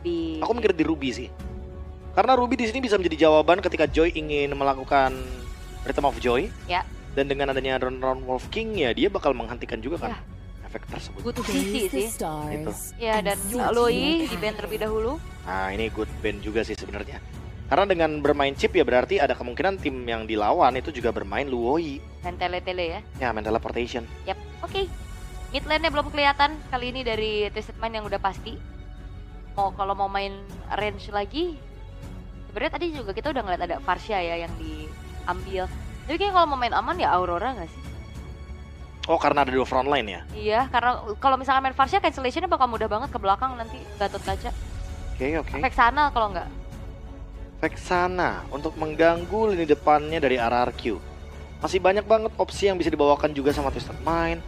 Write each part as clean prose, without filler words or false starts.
Ruby. Aku mikir di Ruby sih. Karena Ruby di sini bisa menjadi jawaban ketika Joy ingin melakukan Rhythm of Joy. Ya. Dan dengan adanya Round Wolf King ya dia bakal menghentikan juga kan efek tersebut. Butuh visi sih. Gitu. Ya, dan Loi di ban terlebih dahulu. Nah ini good ban juga sih sebenarnya. Karena dengan bermain chip ya berarti ada kemungkinan tim yang dilawan itu juga bermain Luoi. Dan tele-tele ya. Ya main teleportation. Yap, oke. Mid lane-nya belum kelihatan kali ini dari Twisted Mind yang udah pasti. Kalau mau main range lagi, sebenarnya tadi juga kita udah ngeliat ada Varsha ya yang diambil. Jadi kayaknya kalau mau main aman ya Aurora nggak sih? Oh karena ada dua front line ya? Iya, karena kalau misalkan main Varsha cancellation-nya bakal mudah banget ke belakang nanti Gatot Kaca. Oke. Vexana kalau nggak. Vexana untuk mengganggu lini depannya dari RRQ. Masih banyak banget opsi yang bisa dibawakan juga sama Twisted Mind.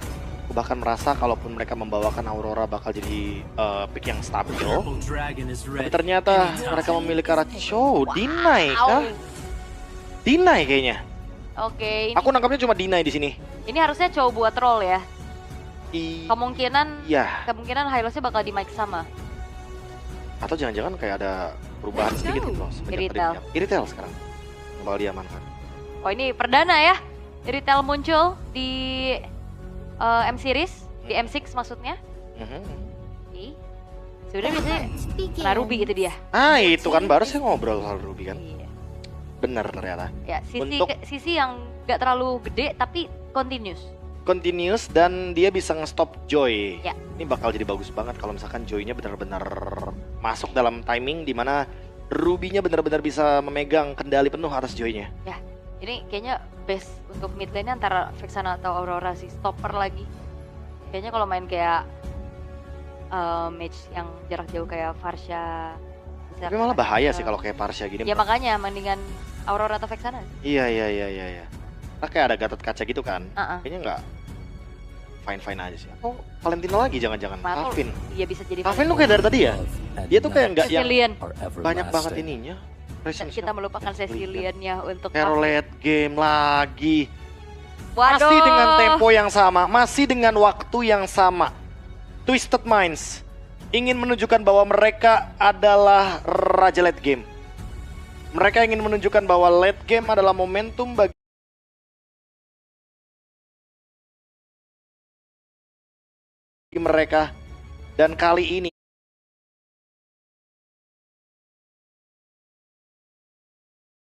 Aku bahkan merasa kalaupun mereka membawakan Aurora bakal jadi pick yang stabil. Tapi ternyata mereka memilih ke arah Chow. Deny kah? Deny kayaknya. Oke. Aku nangkapnya cuma deny di sini. Ini harusnya Chow buat troll ya. Kemungkinan Hylos-nya bakal di mic sama. Atau jangan-jangan kayak ada perubahan sedikit loh. Iritel sekarang. Bakal diamankan. Oh ini perdana ya. Iritel muncul di M series, di M6 maksudnya. Oke. Sebenarnya biasanya nah Ruby itu dia. Itu kan baru saya ngobrol soal Ruby kan. Iya. Bener ternyata. Ya, sisi yang gak terlalu gede tapi continuous dan dia bisa nge-stop Joy. Ya. Ini bakal jadi bagus banget kalau misalkan Joy-nya benar-benar masuk dalam timing di mana Ruby-nya benar-benar bisa memegang kendali penuh atas Joy-nya. Ya. Ini kayaknya best untuk mid lane antara Vexana atau Aurora sih, stopper lagi. Kayaknya kalau main kayak match yang jarak jauh kayak Varsha. Tapi malah bahaya sih kalau kayak Varsha gini. Ya makanya mendingan Aurora atau Vexana. Iya. Nah, kayak ada Gatot Kaca gitu kan. Kayaknya nggak fine aja sih. Atau Valentino lagi jangan-jangan. Kavin. Iya bisa jadi. Kavin tuh kayak dari tadi ya. Dia tuh kayak nggak yang banyak banget ininya. Kita melupakan Cecilian-nya untuk late game lagi. Waduh. Masih dengan tempo yang sama, masih dengan waktu yang sama. Twisted Minds ingin menunjukkan bahwa mereka adalah raja late game. Mereka ingin menunjukkan bahwa late game adalah momentum bagi mereka. Dan kali ini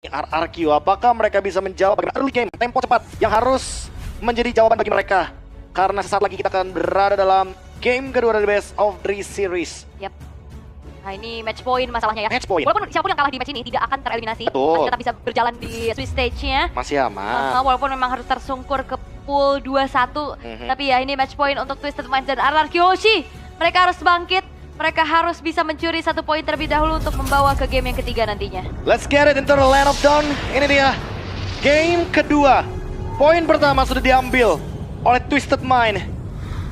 RRQ, apakah mereka bisa menjawab early game tempo cepat yang harus menjadi jawaban bagi mereka? Karena sesaat lagi kita akan berada dalam game kedua dari Best of 3 Series. Yap. Nah ini match point masalahnya ya. Match point. Walaupun siapapun yang kalah di match ini tidak akan tereliminasi. Betul. Masih tetap bisa berjalan di Swiss stage-nya. Masih aman. Walaupun memang harus tersungkur ke pool 2-1. Tapi ya ini match point untuk Twisted Minds dan RRQ Hoshi. Mereka harus bangkit. Mereka harus bisa mencuri 1 poin terlebih dahulu untuk membawa ke game yang ketiga nantinya. Let's get it into the land of dawn. Ini dia game kedua. Poin pertama sudah diambil oleh Twisted Mind.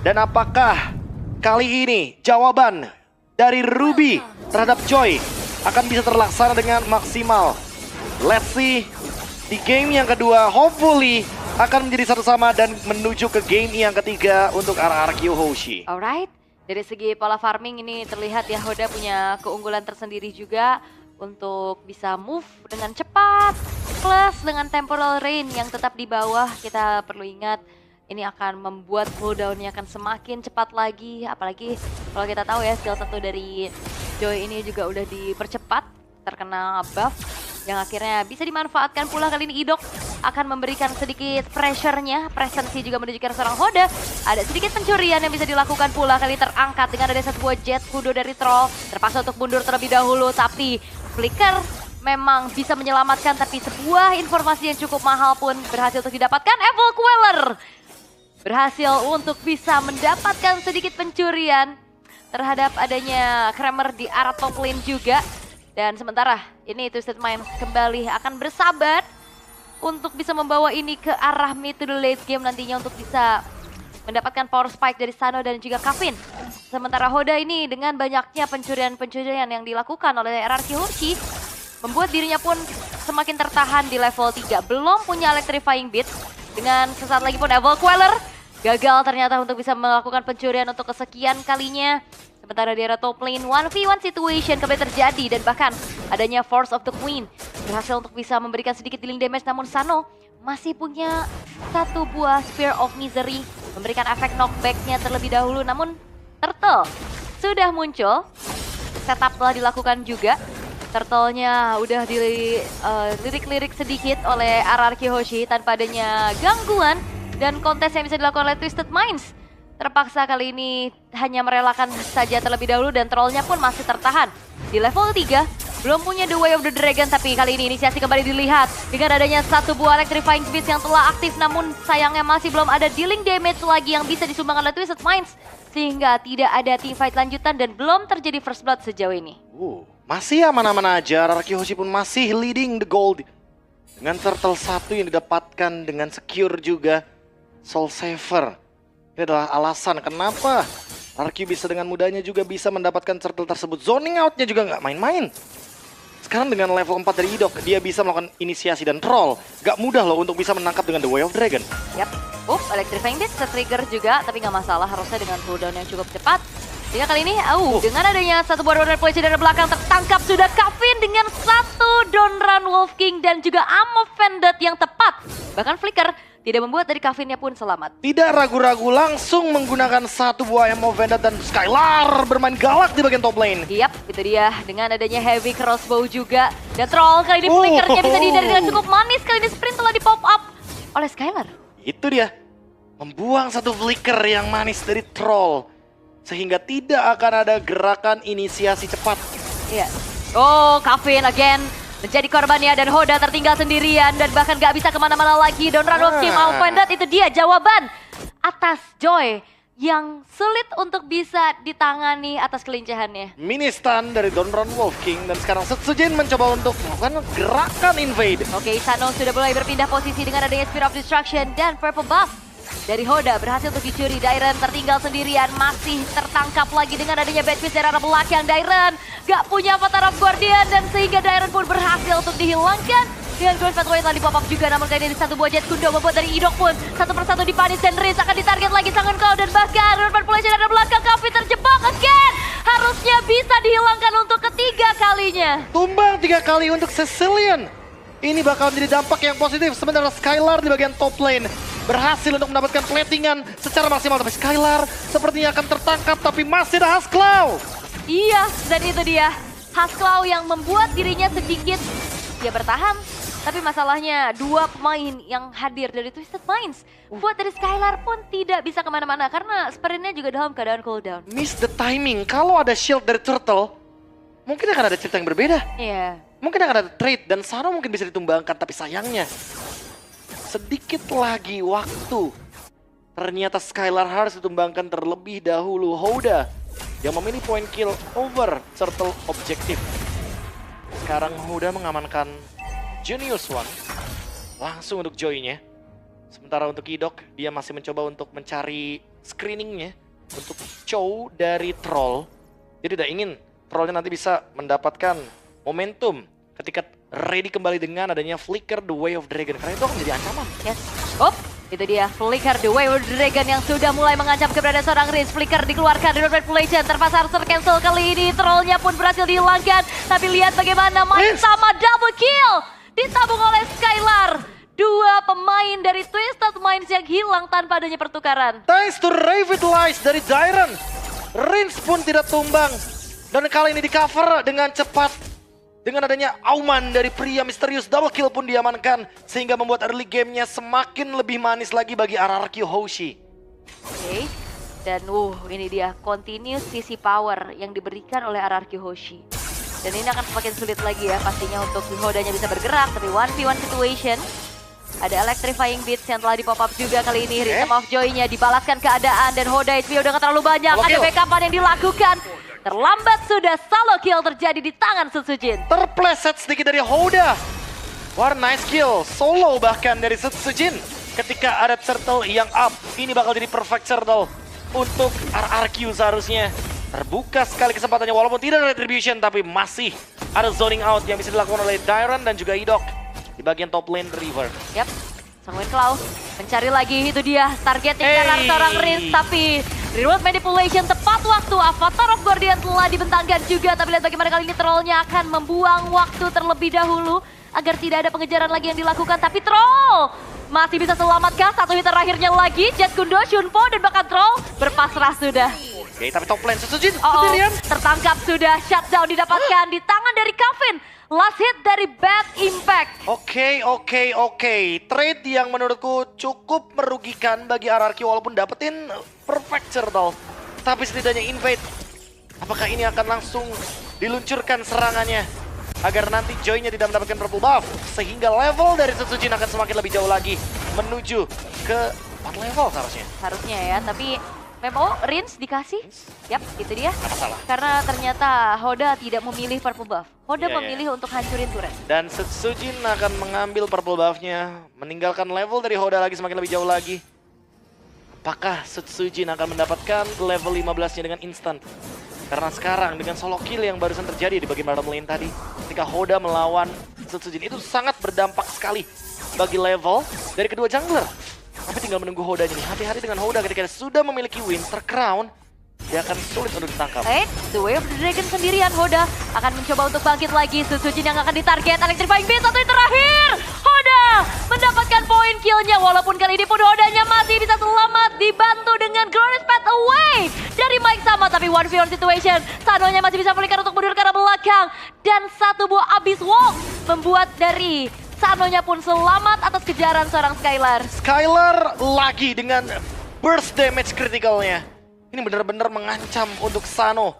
Dan apakah kali ini jawaban dari Ruby terhadap Joy akan bisa terlaksana dengan maksimal? Let's see. Di game yang kedua hopefully akan menjadi satu sama dan menuju ke game yang ketiga untuk RRQ Hoshi. Alright. Dari segi pola farming ini terlihat ya Hoda punya keunggulan tersendiri juga untuk bisa move dengan cepat plus dengan temporal rain yang tetap di bawah. Kita perlu ingat ini akan membuat cooldown-nya akan semakin cepat lagi, apalagi kalau kita tahu ya skill 1 dari Joy ini juga udah dipercepat terkena buff yang akhirnya bisa dimanfaatkan pula. Kali ini Idok akan memberikan sedikit pressure-nya, presensi juga menuju ke seorang Hoda. Ada sedikit pencurian yang bisa dilakukan pula, kali terangkat dengan ada sebuah jet kudo dari troll. Terpaksa untuk mundur terlebih dahulu, tapi Flicker memang bisa menyelamatkan, tapi sebuah informasi yang cukup mahal pun berhasil untuk didapatkan. Evil Queller berhasil untuk bisa mendapatkan sedikit pencurian terhadap adanya Kramer di arah top lane juga. Dan sementara ini Twisted Minds kembali akan bersabar untuk bisa membawa ini ke arah mid to the late game nantinya untuk bisa mendapatkan power spike dari Sano dan juga Kavin. Sementara Hoda ini dengan banyaknya pencurian-pencurian yang dilakukan oleh RRQ Hoshi membuat dirinya pun semakin tertahan di level 3. Belum punya electrifying beat. Dengan sesaat lagi pun Evil Queller gagal ternyata untuk bisa melakukan pencurian untuk kesekian kalinya. Sementara di area top lane 1v1 situation kembali terjadi dan bahkan adanya Force of the Queen berhasil untuk bisa memberikan sedikit dealing damage, namun Sano masih punya satu buah Spear of Misery memberikan efek knockback-nya terlebih dahulu, namun Turtle sudah muncul. Setup telah dilakukan juga. Turtle-nya udah dilirik-lirik sedikit oleh RRQ Hoshi tanpa adanya gangguan dan kontes yang bisa dilakukan oleh Twisted Minds. Terpaksa kali ini hanya merelakan saja terlebih dahulu dan trollnya pun masih tertahan. Di level 3, belum punya The Way of the Dragon, tapi kali ini inisiasi kembali dilihat. Dengan adanya satu buah Electrifying Beats yang telah aktif, namun sayangnya masih belum ada dealing damage lagi yang bisa disumbangkan oleh Twisted Minds. Sehingga tidak ada teamfight lanjutan dan belum terjadi first blood sejauh ini. Masih aman-aman aja, RRQ Hoshi pun masih leading the gold. Dengan turtle 1 yang didapatkan dengan secure juga Soul Saver. Ini adalah alasan kenapa RRQ bisa dengan mudahnya juga bisa mendapatkan turtle tersebut. Zoning out-nya juga nggak main-main. Sekarang dengan level 4 dari Idok, dia bisa melakukan inisiasi dan troll. Gak mudah loh untuk bisa menangkap dengan The Way of Dragon. Yap, Electrifying Beast trigger juga, tapi nggak masalah, harusnya dengan cooldown yang cukup cepat. Sehingga kali ini, dengan adanya satu buah Donran Polisi dari belakang tertangkap sudah Kavin dengan satu Donran Wolf King dan juga Ammo Vended yang tepat. Bahkan Flicker tidak membuat dari Kavinnya pun selamat. Tidak ragu-ragu langsung menggunakan satu buah Ammo Vended dan Skylar bermain galak di bagian top lane. Yap, itu dia dengan adanya Heavy Crossbow juga. Dan Troll kali ini Flickernya bisa dihindari dengan cukup manis. Kali ini sprint telah di pop up oleh Skylar. Itu dia, membuang satu flicker yang manis dari Troll. Sehingga tidak akan ada gerakan inisiasi cepat. Iya. Kavin again menjadi korbannya dan Hoda tertinggal sendirian dan bahkan gak bisa kemana-mana lagi. Donran Wolf King Offended, itu dia jawaban atas Joy yang sulit untuk bisa ditangani atas kelincahannya. Mini stun dari Donran Wolf King dan sekarang Setsujin mencoba untuk melakukan gerakan invade. Oke, Sano sudah mulai berpindah posisi dengan adanya Spear of Destruction dan Purple Buff dari Hoda berhasil untuk dicuri. Dairen tertinggal sendirian, masih tertangkap lagi dengan adanya Bad Fist dari arah belakang. Dairen gak punya Avatar of Guardian dan sehingga Dairen pun berhasil untuk dihilangkan. Dengan Grand Pathway telah di-pop up juga, namun kali ini satu buah Jet Kundo membuat dari Idok pun satu persatu dipanis dan Riz akan ditarget lagi Sangon Cloud dan bahkan Manipulation dari belakang. Kavin terjebak again. Harusnya bisa dihilangkan untuk ketiga kalinya. Tumbang 3 kali untuk Cecilian. Ini bakal menjadi dampak yang positif. Sementara Skylar di bagian top lane berhasil untuk mendapatkan platingan secara maksimal. Tapi Skylar sepertinya akan tertangkap, tapi masih ada Haskell. Iya, dan itu dia Haskell yang membuat dirinya sedikit bertahan. Tapi masalahnya dua pemain yang hadir dari Twisted Minds buat dari Skylar pun tidak bisa kemana-mana karena sprintnya juga dalam keadaan cooldown. Miss the timing. Kalau ada shield dari Turtle, mungkin akan ada cerita yang berbeda. Iya. Mungkin akan ada trade dan Sano mungkin bisa ditumbangkan, tapi sayangnya sedikit lagi waktu. Ternyata Skylar harus ditumbangkan terlebih dahulu. Hoda yang memilih point kill over Turtle objektif. Sekarang Hoda mengamankan Genius One langsung untuk Joy-nya. Sementara untuk Idok, dia masih mencoba untuk mencari screeningnya untuk Chow dari Troll. Dia tidak ingin Trollnya nanti bisa mendapatkan momentum ketika ready kembali dengan adanya Flicker The Way of Dragon, karena itu akan menjadi ancaman. Yes. Itu dia Flicker The Way of Dragon yang sudah mulai mengancam keberadaan seorang Riz. Flicker dikeluarkan dari manipulation, terpaksa harus tercancel kali ini. Trollnya pun berhasil dihilangkan, tapi lihat bagaimana main sama double kill ditabung oleh Skylar. Dua pemain dari Twisted Minds yang hilang tanpa adanya pertukaran. Thanks to Revitalize dari Dairen, Rins pun tidak tumbang. Dan kali ini di cover dengan cepat. Dengan adanya auman dari pria misterius, double kill pun diamankan. Sehingga membuat early gamenya semakin lebih manis lagi bagi RRQ Hoshi. Oke, dan ini dia continuous sisi power yang diberikan oleh RRQ Hoshi. Dan ini akan semakin sulit lagi ya pastinya untuk Hodanya bisa bergerak. Tapi 1v1 situation. Ada Electrifying Beats yang telah di-pop up juga kali ini. Rhythm of Joy-nya dibalaskan keadaan dan Hoda HP udah terlalu banyak. Ada backupan yang dilakukan. Terlambat sudah, solo kill terjadi di tangan Setsujin. Terpleset sedikit dari Hoda. Nice kill, solo bahkan dari Setsujin. Ketika ada turtle yang up, ini bakal jadi perfect turtle untuk RRQ seharusnya. Terbuka sekali kesempatannya walaupun tidak ada retribution, tapi masih ada zoning out yang bisa dilakukan oleh Dairen dan juga Idok di bagian top lane River. Yap, Sanguin Cloud mencari lagi, itu dia targetnya karena seorang Riz, tapi Reroll manipulation tepat waktu. Avatar of Guardian telah dibentangkan juga. Tapi lihat bagaimana kali ini trollnya akan membuang waktu terlebih dahulu agar tidak ada pengejaran lagi yang dilakukan. Tapi troll masih bisa selamatkan. Satu hit terakhirnya lagi. Jet Kundo, Shunpo, dan bahkan troll berpasrah sudah. Oke, tapi top lane Setsujin sendirian. Tertangkap sudah. Shutdown didapatkan di tangan dari Kevin. Last hit dari Bad Impact. Oke. Trade yang menurutku cukup merugikan bagi RRQ walaupun dapetin perfect turtle. Tapi setidaknya invade. Apakah ini akan langsung diluncurkan serangannya? Agar nanti Joy-nya tidak mendapatkan purple buff. Sehingga level dari Setsujin akan semakin lebih jauh lagi. Menuju ke 4 level seharusnya. Harusnya ya, tapi memang Rins dikasih. Yap, itu dia. Gak masalah. Karena ternyata Hoda tidak memilih purple buff. Hoda Iya. memilih untuk hancurin turret. Dan Setsujin akan mengambil purple buff-nya. Meninggalkan level dari Hoda lagi semakin lebih jauh lagi. Apakah Setsujin akan mendapatkan level 15-nya dengan instan? Karena sekarang dengan solo kill yang barusan terjadi di bagian bottom lane tadi. Ketika Hoda melawan Setsujin itu sangat berdampak sekali bagi level dari kedua jungler. Tapi tinggal menunggu Hodanya nih. Hati-hati dengan Hoda ketika sudah memiliki Winter Crown. Dia akan sulit untuk ditangkap. The Way of the Dragon sendirian. Hoda akan mencoba untuk bangkit lagi. Setsujin yang akan ditarget. Electrifying Beast satu yang terakhir. Hoda mendapatkan poin killnya. Walaupun kali ini pun Hodanya masih bisa selamat. Dibantu dengan Glorious Path Away dari Mike Sama. Tapi 1v1 situation. Sanonya masih bisa pulihkan untuk mundur ke arah belakang. Dan satu buah Abyss Walk membuat dari Sanonya pun selamat atas kejaran seorang Skylar. Skylar lagi dengan burst damage critical-nya. Ini benar-benar mengancam untuk Sano.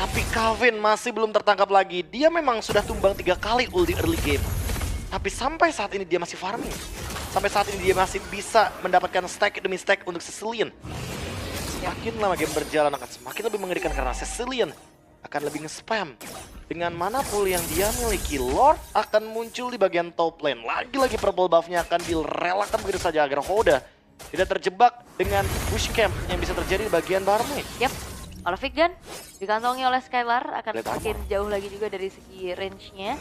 Tapi Kevin masih belum tertangkap lagi. Dia memang sudah tumbang 3 kali ult di early game. Tapi sampai saat ini dia masih farming. Sampai saat ini dia masih bisa mendapatkan stack demi stack untuk Cecilion. Semakin lama game berjalan akan semakin lebih mengerikan karena Cecilion akan lebih nge-spam. Dengan mana pool yang dia miliki, Lord akan muncul di bagian top lane. Lagi-lagi purple buff-nya akan direlakan begitu saja agar Hoda tidak terjebak dengan push camp yang bisa terjadi di bagian bottom lane. Yap, Olafik Gun dikantongi oleh Skylar akan Lihat semakin jauh lagi juga dari segi range-nya.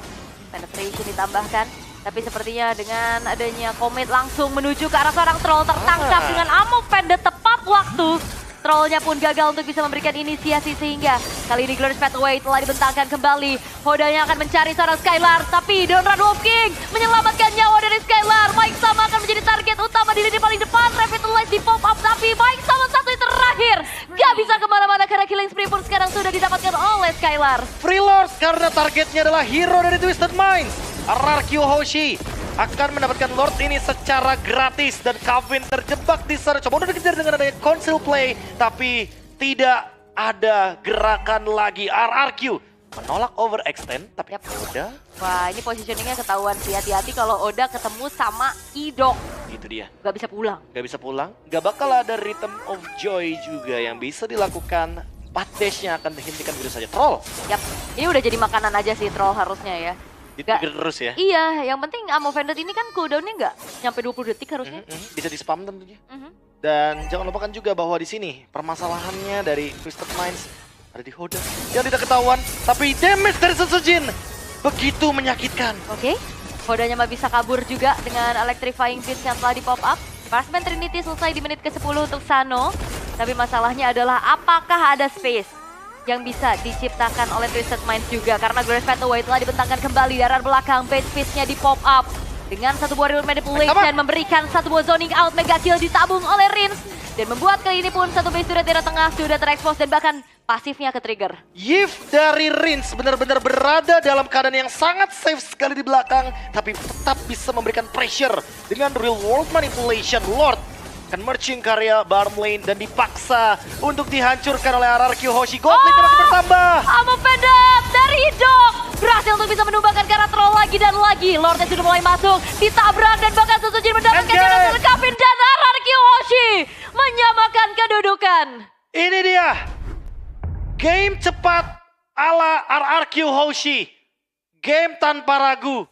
Penetration ditambahkan, tapi sepertinya dengan adanya Comet langsung menuju ke arah seorang troll tertangkap dengan ammo pendek tepat waktu. Trollnya pun gagal untuk bisa memberikan inisiasi sehingga kali ini Glorious Pathway telah dibentangkan kembali. Hodanya akan mencari seorang Skylar, tapi Donran Wolf King menyelamatkan nyawa dari Skylar. Mike Sama akan menjadi target utama di lini paling depan. Revitalize di pop up, tapi Mike Sama satu yang terakhir. Gak bisa kemana-mana karena killing spree pun sekarang sudah didapatkan oleh Skylar. Free Lord karena targetnya adalah hero dari Twisted Minds. RRQ Hoshi akan mendapatkan Lord ini secara gratis dan Kevin terjebak di sana. Coba udah dikejar dengan adanya console play, tapi tidak ada gerakan lagi. RRQ menolak overextend, tapi Oda. Wah, ini positioningnya ketahuan sih. Hati-hati kalau Oda ketemu sama Idok. Itu dia. Gak bisa pulang. Gak bisa pulang. Gak bakal ada Rhythm of Joy juga yang bisa dilakukan. Path dash-nya akan dihentikan begitu saja. Troll. Yap, ini udah jadi makanan aja sih troll harusnya ya. Ditrigger terus ya. Iya, yang penting Ammo Vendor ini kan cooldown-nya nggak nyampe 20 detik harusnya. Bisa di spam tentunya. Dan jangan lupakan juga bahwa di sini permasalahannya dari Twisted Minds ada di Hoda yang tidak ketahuan, tapi damage dari Setsujin begitu menyakitkan. Oke, Hodanya mah bisa kabur juga dengan Electrifying Beast yang telah di pop up. Marksman Trinity selesai di menit ke-10 untuk Sano. Tapi masalahnya adalah apakah ada space yang bisa diciptakan oleh Twisted Minds juga. Karena Glorious Pathway telah dibentangkan kembali dari arah belakang. Base Fist-nya di pop up. Dengan satu buah real manipulation memberikan satu buah zoning out. Mega kill ditabung oleh Rins. Dan membuat kali ini pun satu base turret di arah tengah sudah terekspos dan bahkan pasifnya ke trigger. Yif dari Rins benar-benar berada dalam keadaan yang sangat safe sekali di belakang. Tapi tetap bisa memberikan pressure dengan real world manipulation. Lord akan merging karya bottom lane dan dipaksa untuk dihancurkan oleh RRQ Hoshi. Goblin masih bertambah. Ammo pendek dari Idok berhasil untuk bisa menumbangkan karena troll lagi dan lagi. Lordnya sudah mulai masuk, ditabrak dan bahkan Setsujin mendapatkan hasil Kevin dan RRQ Hoshi menyamakan kedudukan. Ini dia game cepat ala RRQ Hoshi. Game tanpa ragu.